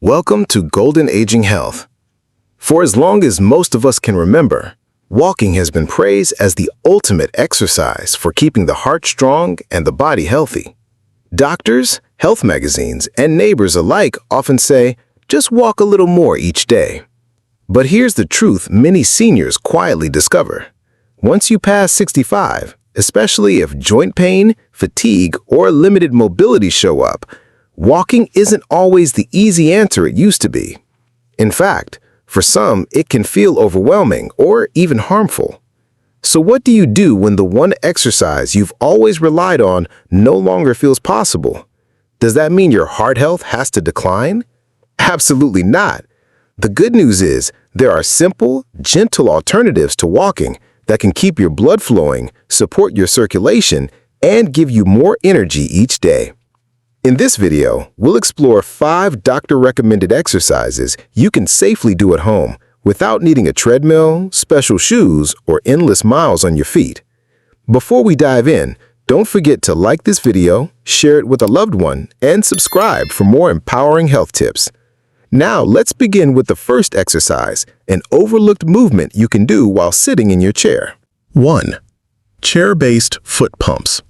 Welcome to Golden Aging Health. For as long as most of us can remember, walking has been praised as the ultimate exercise for keeping the heart strong and the body healthy. Doctors, health magazines, and neighbors alike often say, just walk a little more each day. But here's the truth many seniors quietly discover. Once you pass 65, especially if joint pain, fatigue, or limited mobility show up, walking isn't always the easy answer it used to be. In fact, for some, it can feel overwhelming or even harmful. So what do you do when the one exercise you've always relied on no longer feels possible? Does that mean your heart health has to decline? Absolutely not. The good news is there are simple, gentle alternatives to walking that can keep your blood flowing, support your circulation, and give you more energy each day. In this video, we'll explore 5 doctor-recommended exercises you can safely do at home without needing a treadmill, special shoes, or endless miles on your feet. Before we dive in, don't forget to like this video, share it with a loved one, and subscribe for more empowering health tips. Now, let's begin with the first exercise, an overlooked movement you can do while sitting in your chair. 1. Chair-based foot pumps.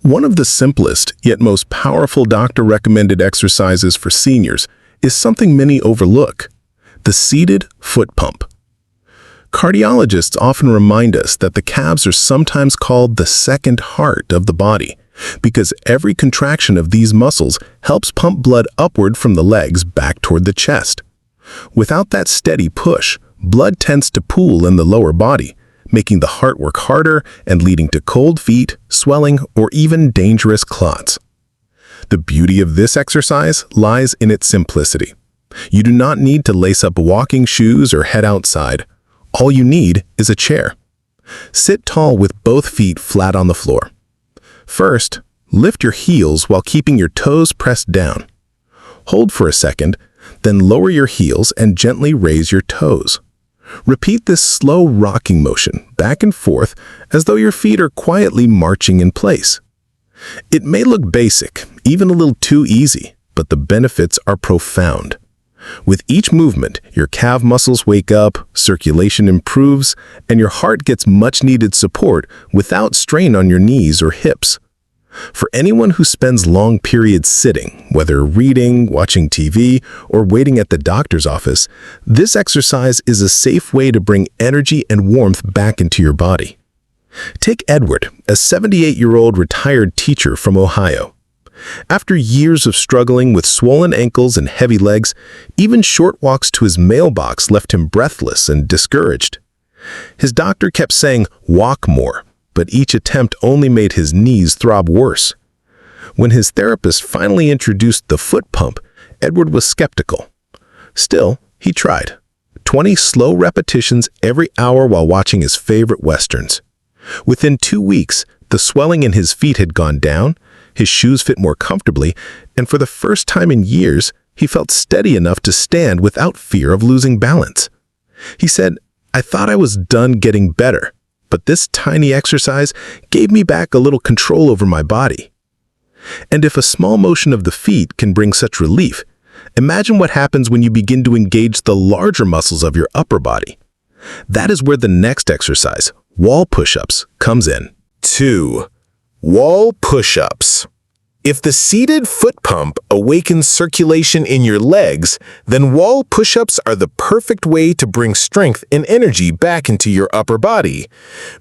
One of the simplest yet most powerful doctor-recommended exercises for seniors is something many overlook: the seated foot pump. Cardiologists often remind us that the calves are sometimes called the second heart of the body because every contraction of these muscles helps pump blood upward from the legs back toward the chest. Without that steady push, blood tends to pool in the lower body, making the heart work harder and leading to cold feet, swelling, or even dangerous clots. The beauty of this exercise lies in its simplicity. You do not need to lace up walking shoes or head outside. All you need is a chair. Sit tall with both feet flat on the floor. First, lift your heels while keeping your toes pressed down. Hold for a second, then lower your heels and gently raise your toes. Repeat this slow rocking motion back and forth as though your feet are quietly marching in place. It may look basic, even a little too easy, but the benefits are profound. With each movement, your calf muscles wake up, circulation improves, and your heart gets much-needed support without strain on your knees or hips. For anyone who spends long periods sitting, whether reading, watching TV, or waiting at the doctor's office, this exercise is a safe way to bring energy and warmth back into your body. Take Edward, a 78-year-old retired teacher from Ohio. After years of struggling with swollen ankles and heavy legs, even short walks to his mailbox left him breathless and discouraged. His doctor kept saying, "Walk more," but each attempt only made his knees throb worse. When his therapist finally introduced the foot pump, Edward was skeptical. Still, he tried. 20 slow repetitions every hour while watching his favorite westerns. Within 2 weeks, the swelling in his feet had gone down, his shoes fit more comfortably, and for the first time in years, he felt steady enough to stand without fear of losing balance. He said, "I thought I was done getting better, but this tiny exercise gave me back a little control over my body." And if a small motion of the feet can bring such relief, imagine what happens when you begin to engage the larger muscles of your upper body. That is where the next exercise, wall push-ups, comes in. 2. Wall push-ups. If the seated foot pump awakens circulation in your legs, then wall push-ups are the perfect way to bring strength and energy back into your upper body.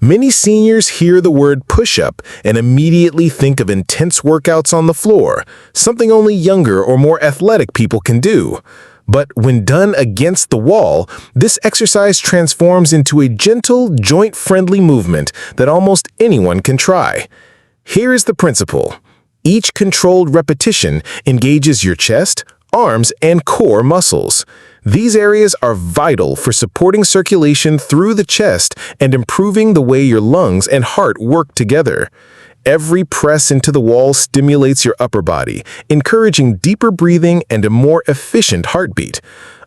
Many seniors hear the word push-up and immediately think of intense workouts on the floor, something only younger or more athletic people can do. But when done against the wall, this exercise transforms into a gentle, joint-friendly movement that almost anyone can try. Here is the principle. Each controlled repetition engages your chest, arms, and core muscles. These areas are vital for supporting circulation through the chest and improving the way your lungs and heart work together. Every press into the wall stimulates your upper body, encouraging deeper breathing and a more efficient heartbeat.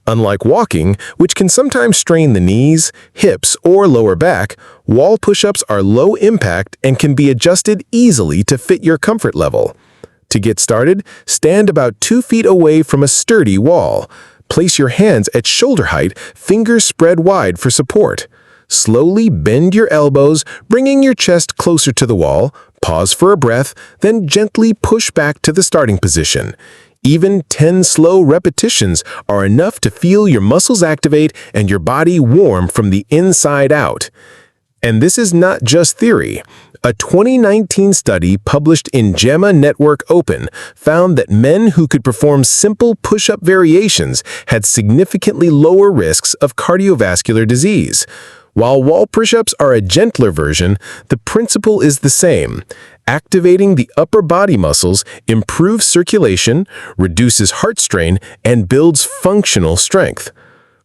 Unlike walking, which can sometimes strain the knees, hips, or lower back, wall push-ups are low impact and can be adjusted easily to fit your comfort level. To get started, stand about 2 feet away from a sturdy wall. Place your hands at shoulder height, fingers spread wide for support. Slowly bend your elbows, bringing your chest closer to the wall. Pause for a breath, then gently push back to the starting position. Even 10 slow repetitions are enough to feel your muscles activate and your body warm from the inside out. And this is not just theory. A 2019 study published in JAMA Network Open found that men who could perform simple push-up variations had significantly lower risks of cardiovascular disease. While wall push-ups are a gentler version, the principle is the same. Activating the upper body muscles improves circulation, reduces heart strain, and builds functional strength.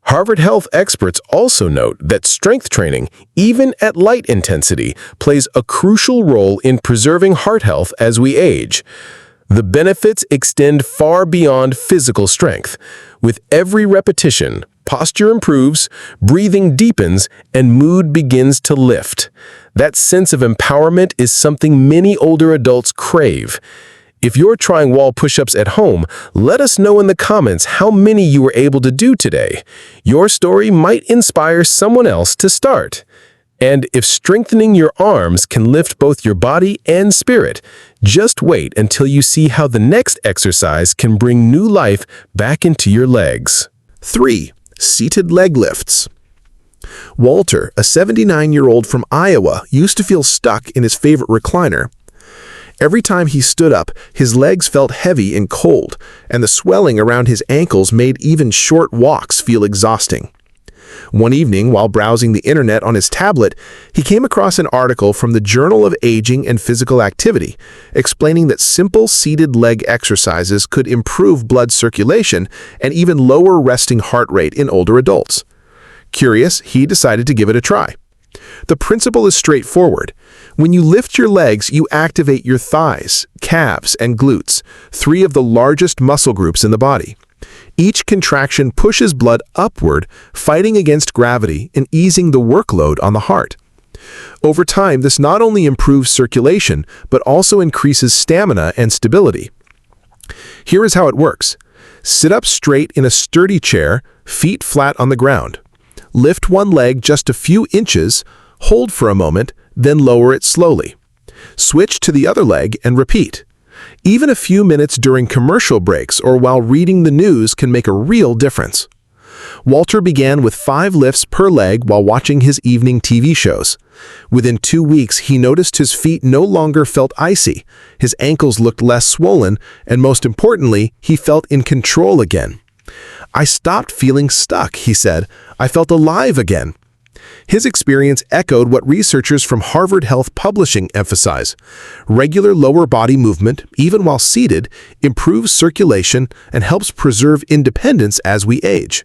Harvard Health experts also note that strength training, even at light intensity, plays a crucial role in preserving heart health as we age. The benefits extend far beyond physical strength. With every repetition, posture improves, breathing deepens, and mood begins to lift. That sense of empowerment is something many older adults crave. If you're trying wall push-ups at home, let us know in the comments how many you were able to do today. Your story might inspire someone else to start. And if strengthening your arms can lift both your body and spirit, just wait until you see how the next exercise can bring new life back into your legs. 3. Seated leg lifts. Walter, a 79-year-old from Iowa, used to feel stuck in his favorite recliner. Every time he stood up, his legs felt heavy and cold, and the swelling around his ankles made even short walks feel exhausting. One evening, while browsing the internet on his tablet, he came across an article from the Journal of Aging and Physical Activity, explaining that simple seated leg exercises could improve blood circulation and even lower resting heart rate in older adults. Curious, he decided to give it a try. The principle is straightforward. When you lift your legs, you activate your thighs, calves, and glutes, 3 of the largest muscle groups in the body. Each contraction pushes blood upward, fighting against gravity and easing the workload on the heart. Over time, this not only improves circulation, but also increases stamina and stability. Here is how it works. Sit up straight in a sturdy chair, feet flat on the ground. Lift one leg just a few inches, hold for a moment, then lower it slowly. Switch to the other leg and repeat. Even a few minutes during commercial breaks or while reading the news can make a real difference. Walter began with 5 lifts per leg while watching his evening TV shows. Within 2 weeks, he noticed his feet no longer felt icy, his ankles looked less swollen, and most importantly, he felt in control again. "I stopped feeling stuck," he said. "I felt alive again." His experience echoed what researchers from Harvard Health Publishing emphasize. Regular lower body movement, even while seated, improves circulation and helps preserve independence as we age.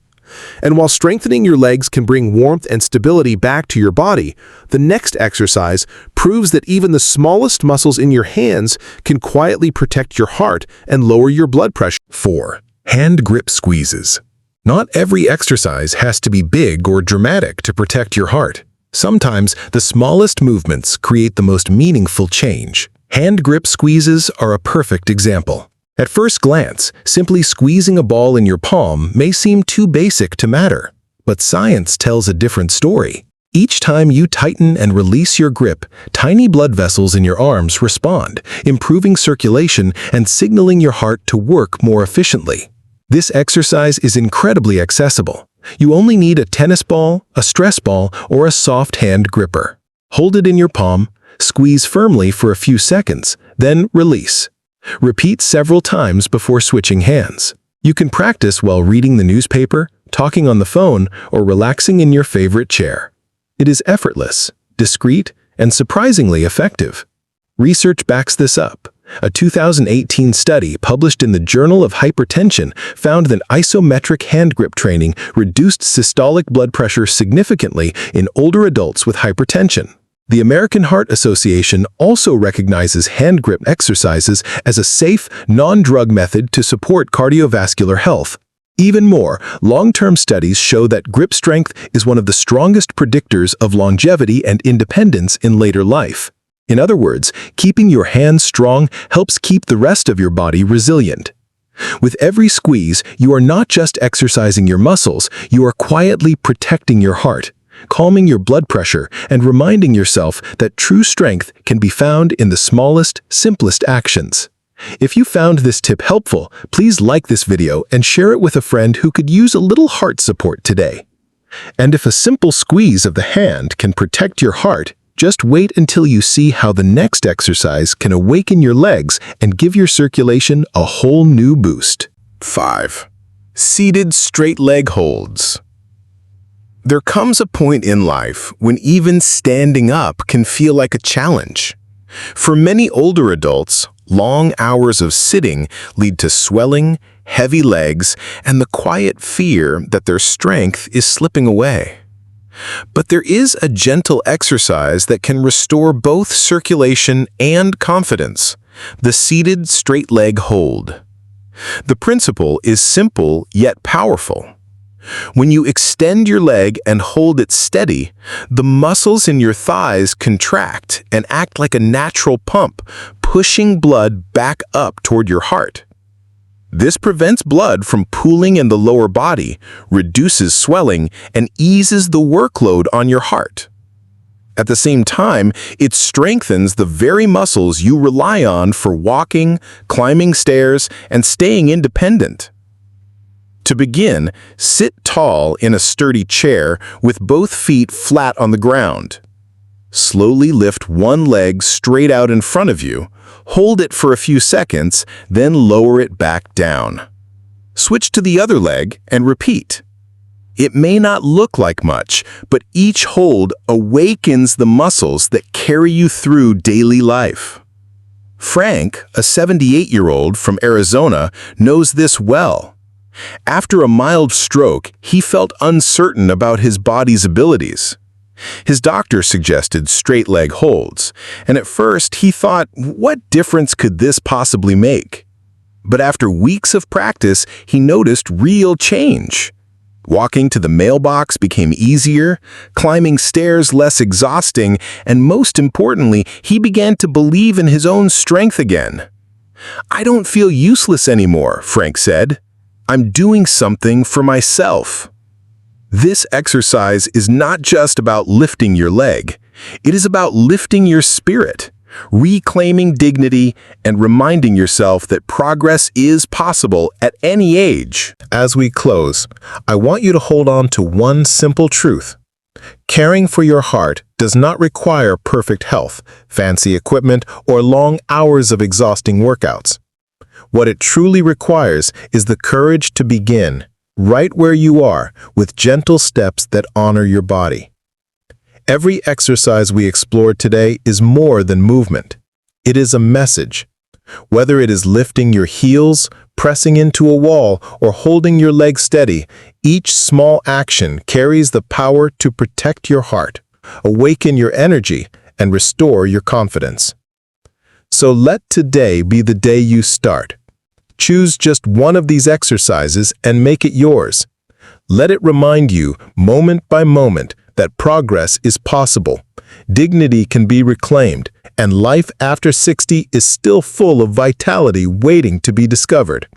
And while strengthening your legs can bring warmth and stability back to your body, the next exercise proves that even the smallest muscles in your hands can quietly protect your heart and lower your blood pressure. 4. Hand grip squeezes. Not every exercise has to be big or dramatic to protect your heart. Sometimes the smallest movements create the most meaningful change. Hand grip squeezes are a perfect example. At first glance, simply squeezing a ball in your palm may seem too basic to matter. But science tells a different story. Each time you tighten and release your grip, tiny blood vessels in your arms respond, improving circulation and signaling your heart to work more efficiently. This exercise is incredibly accessible. You only need a tennis ball, a stress ball, or a soft hand gripper. Hold it in your palm, squeeze firmly for a few seconds, then release. Repeat several times before switching hands. You can practice while reading the newspaper, talking on the phone, or relaxing in your favorite chair. It is effortless, discreet, and surprisingly effective. Research backs this up. A 2018 study published in the Journal of Hypertension found that isometric hand grip training reduced systolic blood pressure significantly in older adults with hypertension. The American Heart Association also recognizes hand grip exercises as a safe, non-drug method to support cardiovascular health. Even more, long-term studies show that grip strength is one of the strongest predictors of longevity and independence in later life. In other words, keeping your hands strong helps keep the rest of your body resilient. With every squeeze, you are not just exercising your muscles, you are quietly protecting your heart, calming your blood pressure, and reminding yourself that true strength can be found in the smallest, simplest actions. If you found this tip helpful, please like this video and share it with a friend who could use a little heart support today. And if a simple squeeze of the hand can protect your heart, just wait until you see how the next exercise can awaken your legs and give your circulation a whole new boost. 5. Seated straight leg holds. There comes a point in life when even standing up can feel like a challenge. For many older adults, long hours of sitting lead to swelling, heavy legs, and the quiet fear that their strength is slipping away. But there is a gentle exercise that can restore both circulation and confidence: the seated straight leg hold. The principle is simple yet powerful. When you extend your leg and hold it steady, the muscles in your thighs contract and act like a natural pump, pushing blood back up toward your heart. This prevents blood from pooling in the lower body, reduces swelling, and eases the workload on your heart. At the same time, it strengthens the very muscles you rely on for walking, climbing stairs, and staying independent. To begin, sit tall in a sturdy chair with both feet flat on the ground. Slowly lift one leg straight out in front of you, hold it for a few seconds, then lower it back down. Switch to the other leg and repeat. It may not look like much, but each hold awakens the muscles that carry you through daily life. Frank, a 78-year-old from Arizona, knows this well. After a mild stroke, he felt uncertain about his body's abilities. His doctor suggested straight leg holds, and at first he thought, what difference could this possibly make? But after weeks of practice, he noticed real change. Walking to the mailbox became easier, climbing stairs less exhausting, and most importantly, he began to believe in his own strength again. "I don't feel useless anymore," Frank said. "I'm doing something for myself." This exercise is not just about lifting your leg. It is about lifting your spirit, reclaiming dignity, and reminding yourself that progress is possible at any age. As we close, I want you to hold on to one simple truth. Caring for your heart does not require perfect health, fancy equipment, or long hours of exhausting workouts. What it truly requires is the courage to begin, right where you are, with gentle steps that honor your body. Every exercise we explored today is more than movement. It is a message. Whether it is lifting your heels, pressing into a wall, or holding your legs steady, each small action carries the power to protect your heart, awaken your energy, and restore your confidence. So let today be the day you start. Choose just one of these exercises and make it yours. Let it remind you, moment by moment, that progress is possible, dignity can be reclaimed, and life after 60 is still full of vitality waiting to be discovered.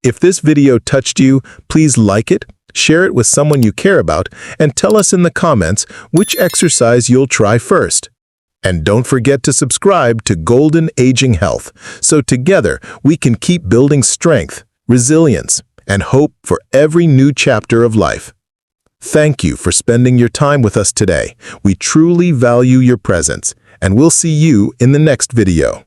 If this video touched you, please like it, share it with someone you care about, and tell us in the comments which exercise you'll try first. And don't forget to subscribe to Golden Aging Health, so together we can keep building strength, resilience, and hope for every new chapter of life. Thank you for spending your time with us today. We truly value your presence, and we'll see you in the next video.